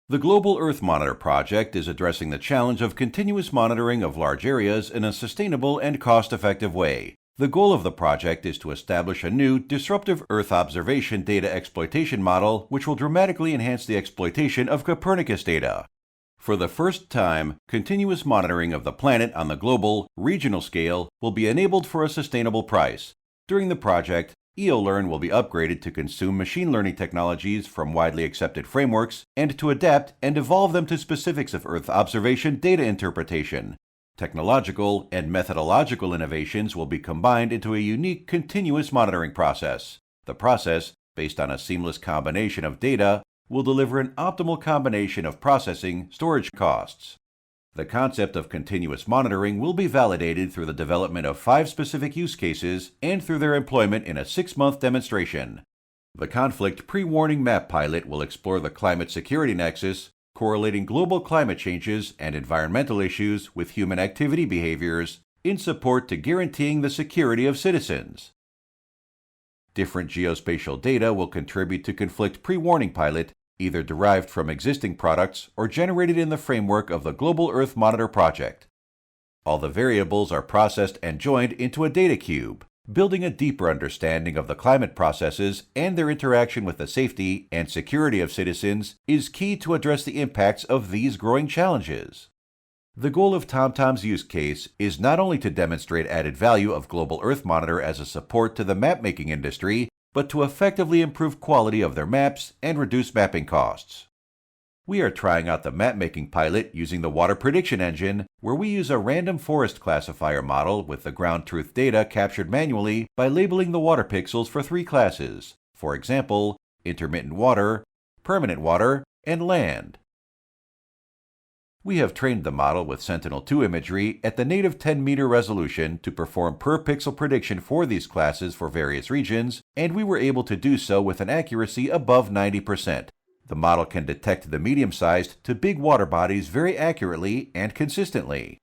The Global Earth Monitor project is addressing the challenge of continuous monitoring of large areas in a sustainable and cost-effective way. The goal of the project is to establish a new, disruptive Earth observation data exploitation model which will dramatically enhance the exploitation of Copernicus data. For the first time, continuous monitoring of the planet on the global, regional scale will be enabled for a sustainable price. During the project, EOLearn will be upgraded to consume machine learning technologies from widely accepted frameworks and to adapt and evolve them to specifics of Earth observation data interpretation. Technological and methodological innovations will be combined into a unique continuous monitoring process. The process, based on a seamless combination of data, will deliver an optimal combination of processing storage costs. The concept of continuous monitoring will be validated through the development of 5 specific use cases and through their employment in a 6-month demonstration. The Conflict Pre-Warning Map Pilot will explore the climate security nexus, correlating global climate changes and environmental issues with human activity behaviors in support to guaranteeing the security of citizens. Different geospatial data will contribute to Conflict Pre-Warning Pilot, either derived from existing products or generated in the framework of the Global Earth Monitor project. All the variables are processed and joined into a data cube. Building a deeper understanding of the climate processes and their interaction with the safety and security of citizens is key to address the impacts of these growing challenges. The goal of TomTom's use case is not only to demonstrate added value of Global Earth Monitor as a support to the map-making industry, but to effectively improve quality of their maps and reduce mapping costs. We are trying out the map-making pilot using the Water Prediction Engine, where we use a random forest classifier model with the ground truth data captured manually by labeling the water pixels for 3 classes, for example, intermittent water, permanent water, and land. We have trained the model with Sentinel-2 imagery at the native 10-meter resolution to perform per-pixel prediction for these classes for various regions, and we were able to do so with an accuracy above 90%. The model can detect the medium-sized to big water bodies very accurately and consistently.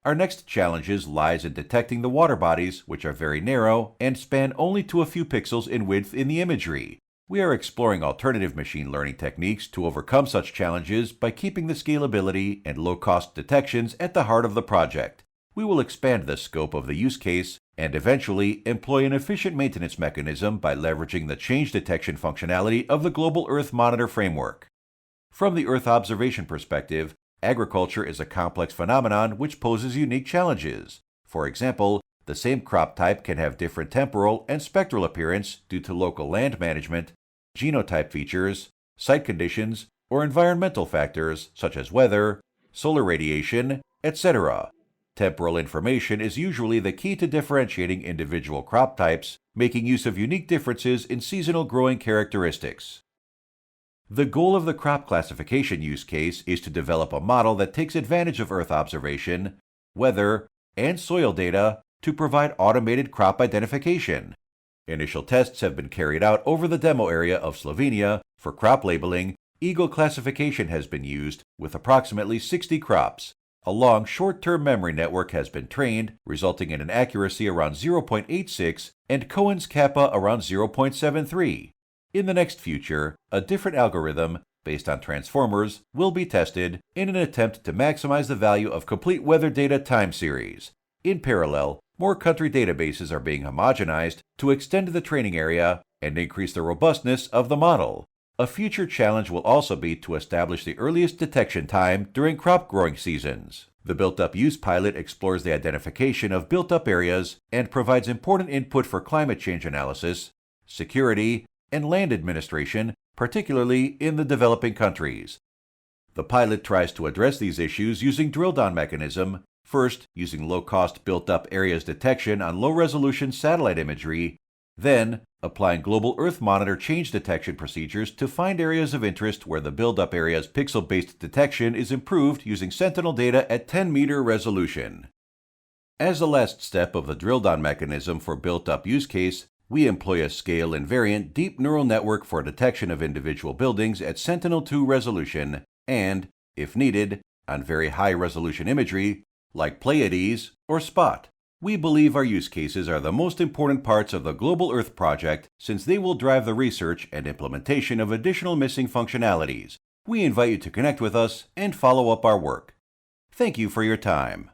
Our next challenge lies in detecting the water bodies, which are very narrow and span only to a few pixels in width in the imagery. We are exploring alternative machine learning techniques to overcome such challenges by keeping the scalability and low-cost detections at the heart of the project. We will expand the scope of the use case and eventually employ an efficient maintenance mechanism by leveraging the change detection functionality of the Global Earth Monitor framework. From the Earth observation perspective, agriculture is a complex phenomenon which poses unique challenges. For example, the same crop type can have different temporal and spectral appearance due to local land management, genotype features, site conditions, or environmental factors such as weather, solar radiation, etc. Temporal information is usually the key to differentiating individual crop types, making use of unique differences in seasonal growing characteristics. The goal of the crop classification use case is to develop a model that takes advantage of Earth observation, weather, and soil data to provide automated crop identification. Initial tests have been carried out over the demo area of Slovenia. For crop labeling, Eagle classification has been used with approximately 60 crops. A long short-term memory network has been trained, resulting in an accuracy around 0.86 and Cohen's kappa around 0.73. In the next future, a different algorithm, based on transformers, will be tested in an attempt to maximize the value of complete weather data time series. In parallel, more country databases are being homogenized to extend the training area and increase the robustness of the model. A future challenge will also be to establish the earliest detection time during crop growing seasons. The built-up use pilot explores the identification of built-up areas and provides important input for climate change analysis, security, and land administration, particularly in the developing countries. The pilot tries to address these issues using drill-down mechanism, first using low-cost built-up areas detection on low-resolution satellite imagery, then applying Global Earth Monitor change detection procedures to find areas of interest where the build-up area's pixel-based detection is improved using Sentinel data at 10-meter resolution. As a last step of the drill-down mechanism for built-up use case, we employ a scale-invariant deep neural network for detection of individual buildings at Sentinel-2 resolution and, if needed, on very high-resolution imagery, like Pleiades or Spot. We believe our use cases are the most important parts of the Global Earth project since they will drive the research and implementation of additional missing functionalities. We invite you to connect with us and follow up our work. Thank you for your time.